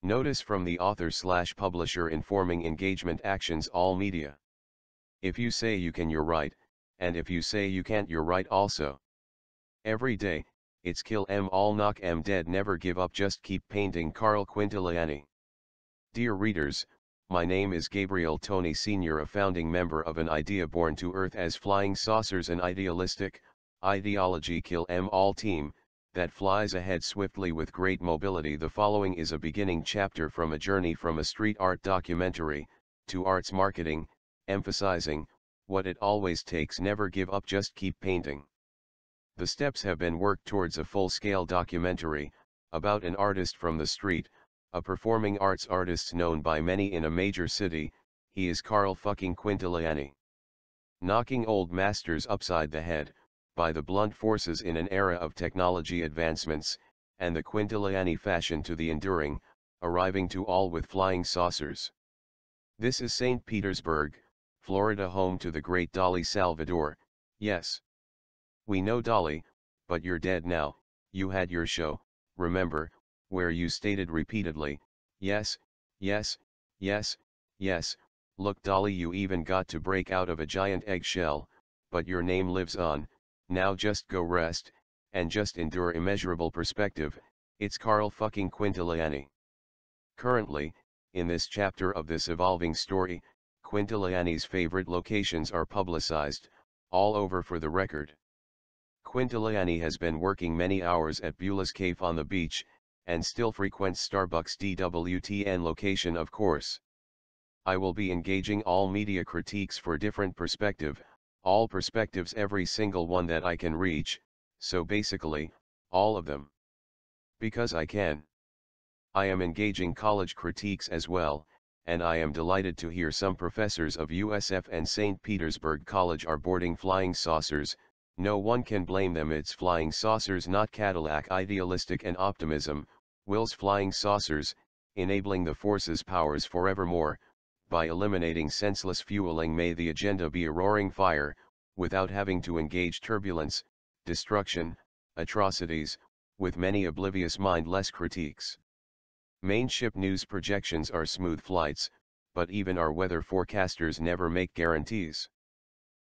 Notice from the author/publisher informing engagement actions all media. If you say you can, you're right, and if you say you can't, you're right also. Every day, it's kill 'em all, knock 'em dead, never give up, just keep painting. Carl Quintiliani. Dear readers, my name is Gabriel Tony Sr., a founding member of an idea born to Earth as flying saucers, an idealistic, ideology kill 'em all team, that flies ahead swiftly with great mobility. The following is a beginning chapter from a journey from a street art documentary, to arts marketing, emphasizing, what it always takes: never give up, just keep painting. The steps have been worked towards a full-scale documentary, about an artist from the street, a performing arts artist known by many in a major city. He is Carl fucking Quintiliani. Knocking old masters upside the head, by the blunt forces in an era of technology advancements, and the Quintiliani fashion to the enduring, arriving to all with flying saucers. This is St. Petersburg, Florida, home to the great Dali Salvador. Yes, we know Dali, but you're dead now. You had your show, remember, where you stated repeatedly, yes, yes, yes, yes, look Dali, you even got to break out of a giant eggshell, but your name lives on. Now just go rest, and just endure. Immeasurable perspective. It's Carl fucking Quintiliani. Currently, in this chapter of this evolving story, Quintiliani's favorite locations are publicized, all over for the record. Quintiliani has been working many hours at Beulah's Cave on the beach, and still frequents Starbucks DWTN location, of course. I will be engaging all media critiques for different perspective, all perspectives, every single one that I can reach, so basically, all of them. Because I can. I am engaging college critiques as well, and I am delighted to hear some professors of USF and St. Petersburg College are boarding flying saucers. No one can blame them. It's flying saucers, not Cadillac. Idealistic and optimism, wills flying saucers, enabling the forces powers forevermore, by eliminating senseless fueling. May the agenda be a roaring fire, without having to engage turbulence, destruction, atrocities, with many oblivious mindless critiques. Main ship news projections are smooth flights, but even our weather forecasters never make guarantees.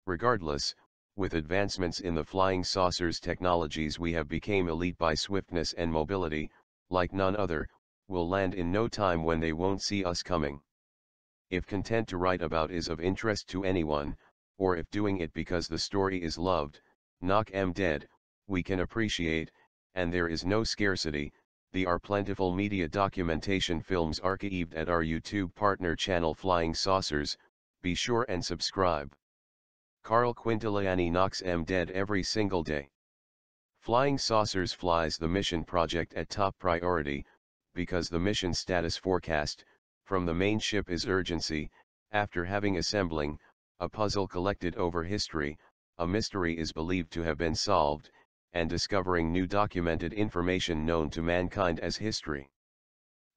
Regardless, with advancements in the flying saucers technologies, we have become elite by swiftness and mobility, like none other. We'll land in no time when they won't see us coming. If content to write about is of interest to anyone, or if doing it because the story is loved, knock 'em dead, we can appreciate, and there is no scarcity. There are plentiful media documentation films archived at our YouTube partner channel Flying Saucers. Be sure and subscribe. Carl Quintiliani knocks 'em dead every single day. Flying Saucers flies the mission project at top priority, because the mission status forecast from the main ship is urgency. After having assembling a puzzle collected over history, a mystery is believed to have been solved, and discovering new documented information known to mankind as history.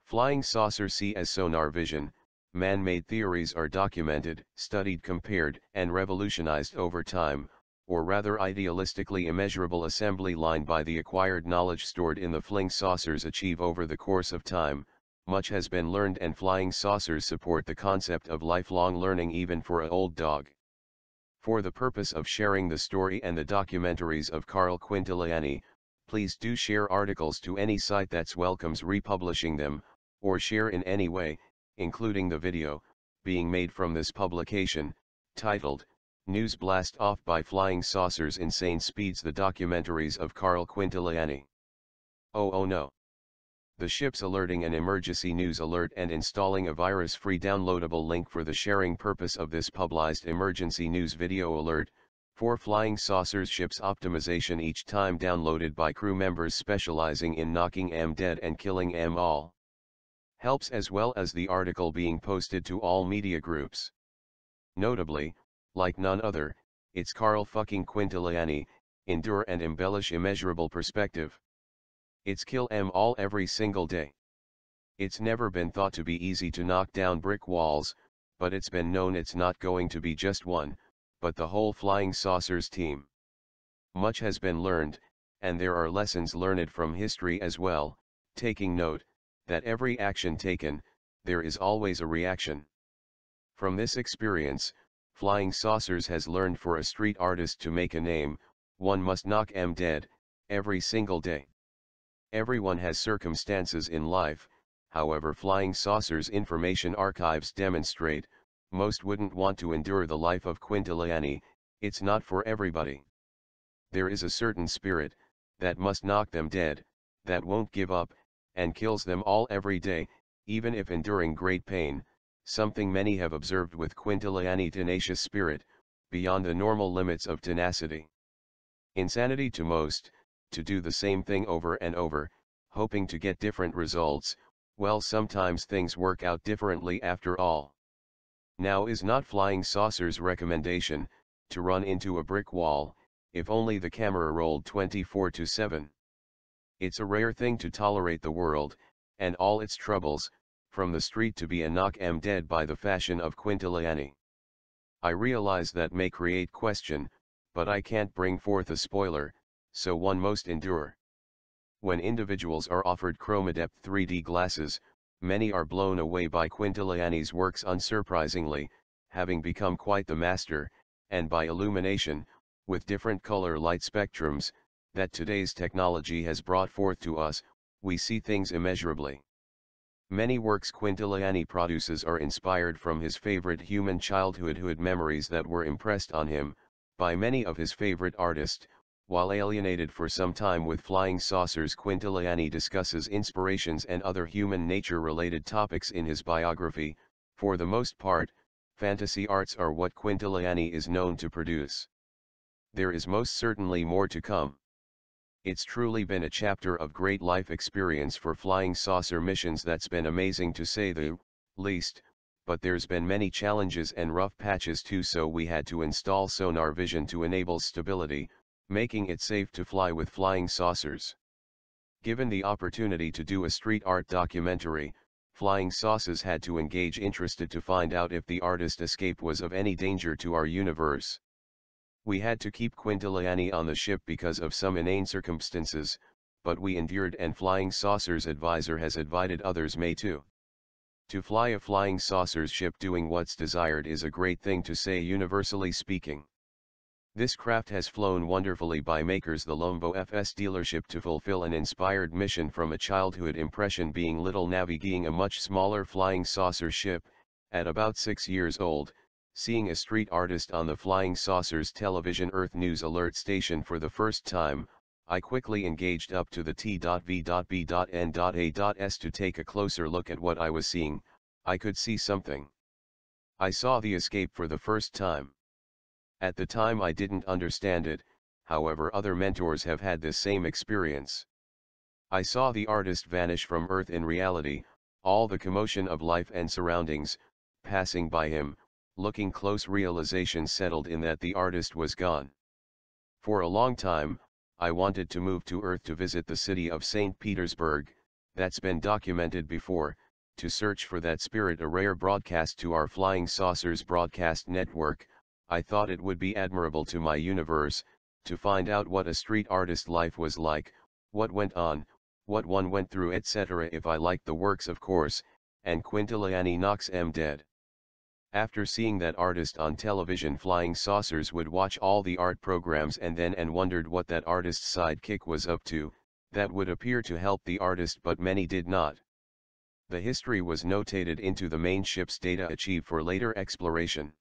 Flying saucer see as sonar vision. Man-made theories are documented, studied, compared, and revolutionized over time, or rather idealistically immeasurable assembly line by the acquired knowledge stored in the flying saucers achieve over the course of time. Much has been learned, and flying saucers support the concept of lifelong learning even for an old dog. For the purpose of sharing the story and the documentaries of Carl Quintiliani, please do share articles to any site that welcomes republishing them, or share in any way, including the video, being made from this publication, titled, News Blast Off by Flying Saucers Insane Speeds, the documentaries of Carl Quintiliani. Oh no. The ship's alerting an emergency news alert and installing a virus-free downloadable link for the sharing purpose of this published emergency news video alert, for Flying Saucers ship's optimization each time downloaded by crew members specializing in knocking 'em dead and killing 'em all. Helps, as well as the article being posted to all media groups. Notably, like none other, it's Carl fucking Quintiliani, endure and embellish immeasurable perspective. It's kill 'em all every single day. It's never been thought to be easy to knock down brick walls, but it's been known it's not going to be just one, but the whole Flying Saucers team. Much has been learned, and there are lessons learned from history as well. Taking note, that every action taken, there is always a reaction. From this experience, Flying Saucers has learned for a street artist to make a name, one must knock 'em dead, every single day. Everyone has circumstances in life, however Flying Saucers information archives demonstrate, most wouldn't want to endure the life of Quintiliani, it's not for everybody. There is a certain spirit, that must knock them dead, that won't give up, and kills them all every day, even if enduring great pain, something many have observed with Quintiliani: tenacious spirit, beyond the normal limits of tenacity. Insanity to most, to do the same thing over and over, hoping to get different results. Well, sometimes things work out differently after all. Now is not Flying Saucers' recommendation, to run into a brick wall, if only the camera rolled 24/7. It's a rare thing to tolerate the world, and all its troubles, from the street to be a knock 'em dead by the fashion of Quintiliani. I realize that may create question, but I can't bring forth a spoiler, so one must endure. When individuals are offered ChromaDepth 3D glasses, many are blown away by Quintiliani's works unsurprisingly, having become quite the master, and by illumination, with different color light spectrums, that today's technology has brought forth to us, we see things immeasurably. Many works Quintiliani produces are inspired from his favorite human childhood memories that were impressed on him, by many of his favorite artists. While alienated for some time with Flying Saucers, Quintiliani discusses inspirations and other human nature-related topics in his biography. For the most part, fantasy arts are what Quintiliani is known to produce. There is most certainly more to come. It's truly been a chapter of great life experience for Flying Saucer missions that's been amazing to say the least, but there's been many challenges and rough patches too, so we had to install sonar vision to enable stability, making it safe to fly with Flying Saucers. Given the opportunity to do a street art documentary, Flying Saucers had to engage interested to find out if the artist escape was of any danger to our universe. We had to keep Quintiliani on the ship because of some inane circumstances, but we endured, and Flying Saucers advisor has invited others may too. To fly a Flying Saucers ship doing what's desired is a great thing to say, universally speaking. This craft has flown wonderfully by makers the Lombo FS dealership to fulfill an inspired mission from a childhood impression, being little navigating a much smaller Flying Saucer ship. At about 6 years old, seeing a street artist on the Flying Saucers television Earth News alert station for the first time, I quickly engaged up to the T.V.B.N.A.S to take a closer look at what I was seeing. I could see something. I saw the escape for the first time. At the time I didn't understand it, however other mentors have had this same experience. I saw the artist vanish from Earth in reality, all the commotion of life and surroundings, passing by him, looking close, realization settled in that the artist was gone. For a long time, I wanted to move to Earth to visit the city of St. Petersburg, that's been documented before, to search for that spirit, a rare broadcast to our Flying Saucers broadcast network. I thought it would be admirable to my universe, to find out what a street artist life was like, what went on, what one went through, etc. if I liked the works, of course, and Quintiliani knocks 'em dead. After seeing that artist on television, Flying Saucers would watch all the art programs and wondered what that artist's sidekick was up to, that would appear to help the artist, but many did not. The history was notated into the main ship's data achieved for later exploration.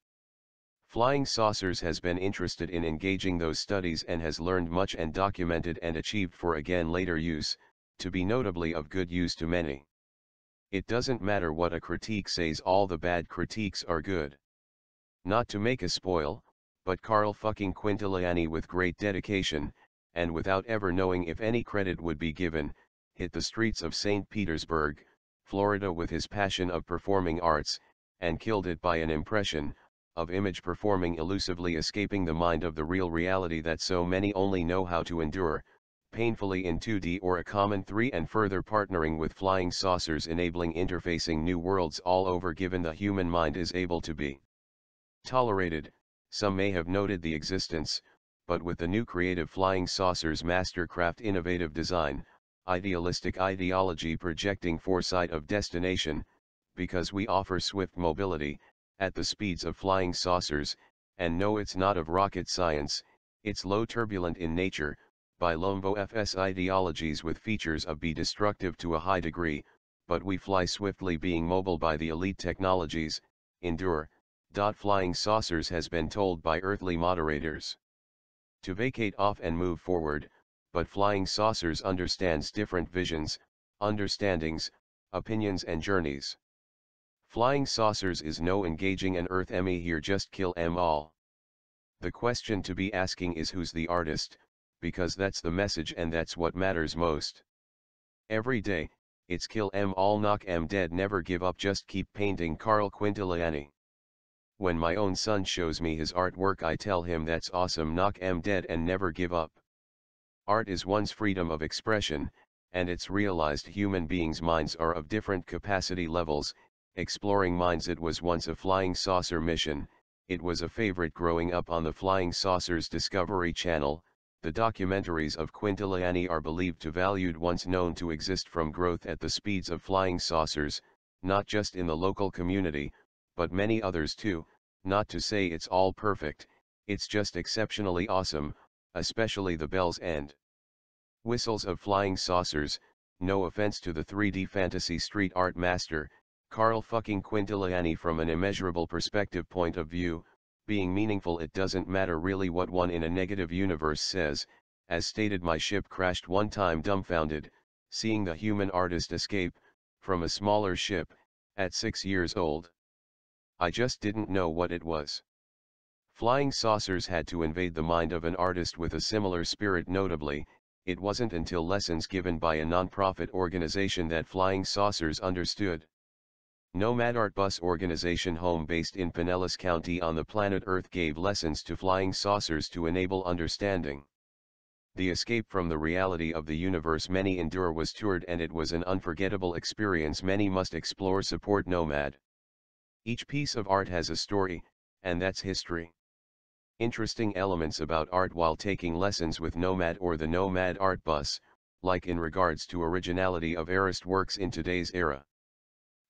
Flying Saucers has been interested in engaging those studies and has learned much and documented and achieved for again later use, to be notably of good use to many. It doesn't matter what a critique says, all the bad critiques are good. Not to make a spoil, but Carl fucking Quintiliani, with great dedication, and without ever knowing if any credit would be given, hit the streets of St. Petersburg, Florida with his passion of performing arts, and killed it by an impression of image performing, elusively escaping the mind of the real reality that so many only know how to endure, painfully in 2D or a common 3, and further partnering with Flying Saucers, enabling interfacing new worlds all over, given the human mind is able to be tolerated. Some may have noted the existence, but with the new creative Flying Saucers mastercraft innovative design, idealistic ideology projecting foresight of destination, because we offer swift mobility, at the speeds of flying saucers, and no, it's not of rocket science, it's low turbulent in nature, by Lombo FS ideologies with features of be destructive to a high degree, but we fly swiftly being mobile by the elite technologies, endure. Flying saucers has been told by earthly moderators to vacate off and move forward, but flying saucers understands different visions, understandings, opinions and journeys. Flying saucers is no engaging an earth Emmy here, just kill 'em all. The question to be asking is who's the artist, because that's the message and that's what matters most. Every day, it's kill 'em all, knock 'em dead, never give up, just keep painting. Carl Quintiliani. When my own son shows me his artwork, I tell him that's awesome, knock 'em dead and never give up. Art is one's freedom of expression, and it's realized human beings' minds are of different capacity levels. Exploring minds. It was once a flying saucer mission, it was a favorite growing up on the Flying Saucers Discovery Channel. The documentaries of Quintiliani are believed to valued once known to exist from growth at the speeds of flying saucers, not just in the local community, but many others too. Not to say it's all perfect, it's just exceptionally awesome, especially the bells and whistles of flying saucers. No offense to the 3D fantasy street art master, Carl fucking Quintiliani. From an immeasurable perspective point of view, being meaningful, it doesn't matter really what one in a negative universe says. As stated, my ship crashed one time, dumbfounded, seeing the human artist escape from a smaller ship, at 6 years old. I just didn't know what it was. Flying saucers had to invade the mind of an artist with a similar spirit. Notably, it wasn't until lessons given by a non-profit organization that flying saucers understood. Nomad Art Bus Organization, home-based in Pinellas County on the planet Earth, gave lessons to flying saucers to enable understanding. The escape from the reality of the universe many endure was toured, and it was an unforgettable experience many must explore. Support Nomad. Each piece of art has a story, and that's history. Interesting elements about art while taking lessons with Nomad or the Nomad Art Bus, like in regards to originality of artist works in today's era.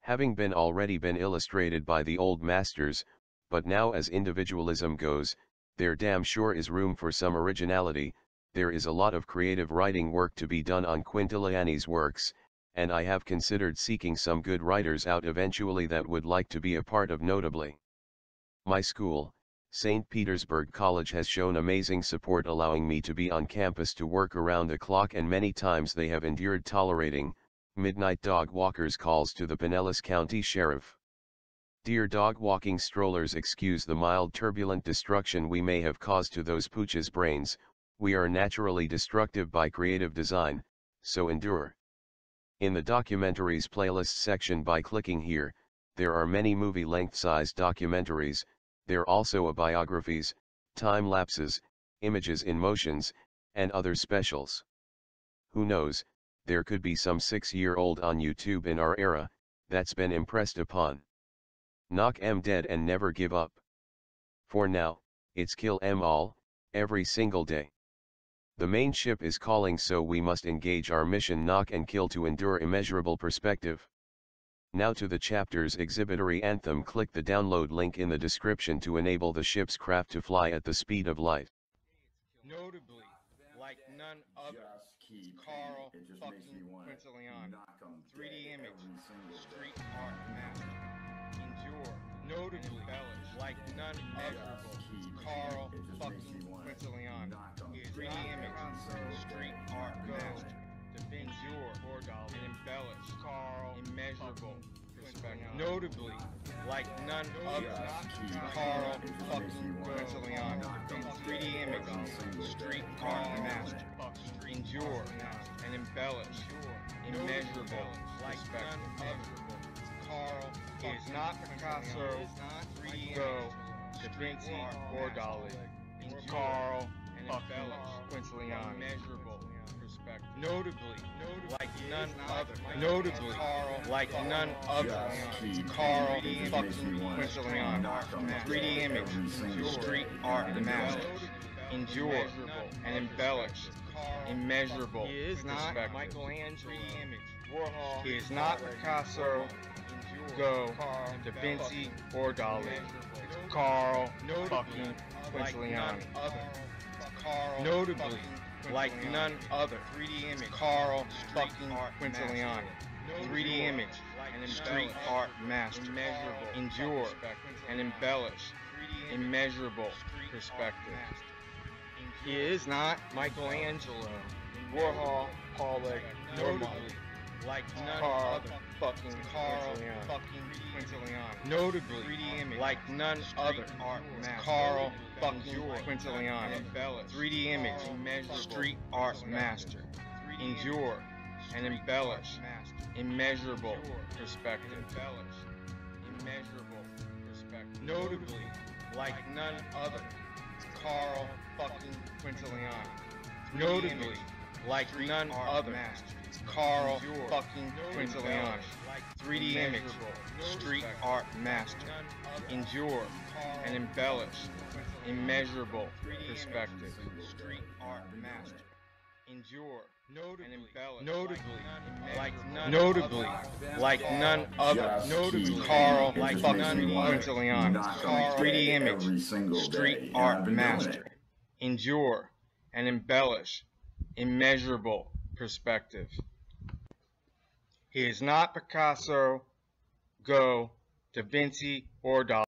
Having already been illustrated by the old masters, but now as individualism goes, there damn sure is room for some originality. There is a lot of creative writing work to be done on Quintiliani's works, and I have considered seeking some good writers out eventually that would like to be a part of. Notably, my school, St. Petersburg College, has shown amazing support, allowing me to be on campus to work around the clock, and many times they have endured tolerating midnight dog walkers' calls to the Pinellas County Sheriff. Dear dog walking strollers, excuse the mild turbulent destruction we may have caused to those pooches' brains. We are naturally destructive by creative design, so endure. In the documentaries playlist section, by clicking here, there are many movie-length sized documentaries. There also are biographies, time lapses, images in motions, and other specials. Who knows, there could be some 6-year-old on YouTube in our era that's been impressed upon. Knock 'em dead and never give up. For now, it's kill 'em all, every single day. The main ship is calling, so we must engage our mission, knock and kill, to endure immeasurable perspective. Now to the chapter's exhibitory anthem. Click the download link in the description to enable the ship's craft to fly at the speed of light. Notably, like none other, Carl fucking Quintiliani. 3D image, street art master. Endure, notably, like none other, Carl fucking Quintiliani. 3D image, street art master. Endure, and embellish, Carl, immeasurable. Notably, like none other, Carl fucking Quintiliani. 3D image, street art master. Endure and embellish, immeasurable, like none other. Carl is not Picasso, Go, Da Vinci, or Dali. Carl fucking Quintiliani. Immeasurable perspective. Notably, like none other. Notably, like none other. Carl fucking Quintiliani. 3D image, street art master. endure, and embellish immeasurable perspective. He is not Picasso, Go, Da Vinci, or Dali. Carl fucking Quintiliani. Notably, like none other, 3D image, Carl fucking Quintiliani. 3D image, street art master, endure and embellish immeasurable perspective. He is not Michelangelo, Warhol, Pollock, nor Monet. Like none other, fucking Quintiliani. Notably, like none other, Carl fucking Quintiliani. 3D image, street art master, endure and embellish immeasurable perspective. Notably, like none other, Carl fucking Quintiliani. Notably, like none other, Carl fucking Quintiliani. 3D image, street art master, endure and embellish immeasurable perspective. Street art master, endure and embellish. Notably, like none other, Carl fucking Quintiliani. 3D image, street art master, endure and embellish immeasurable perspective. He is not Picasso, Go, Da Vinci, or Dali.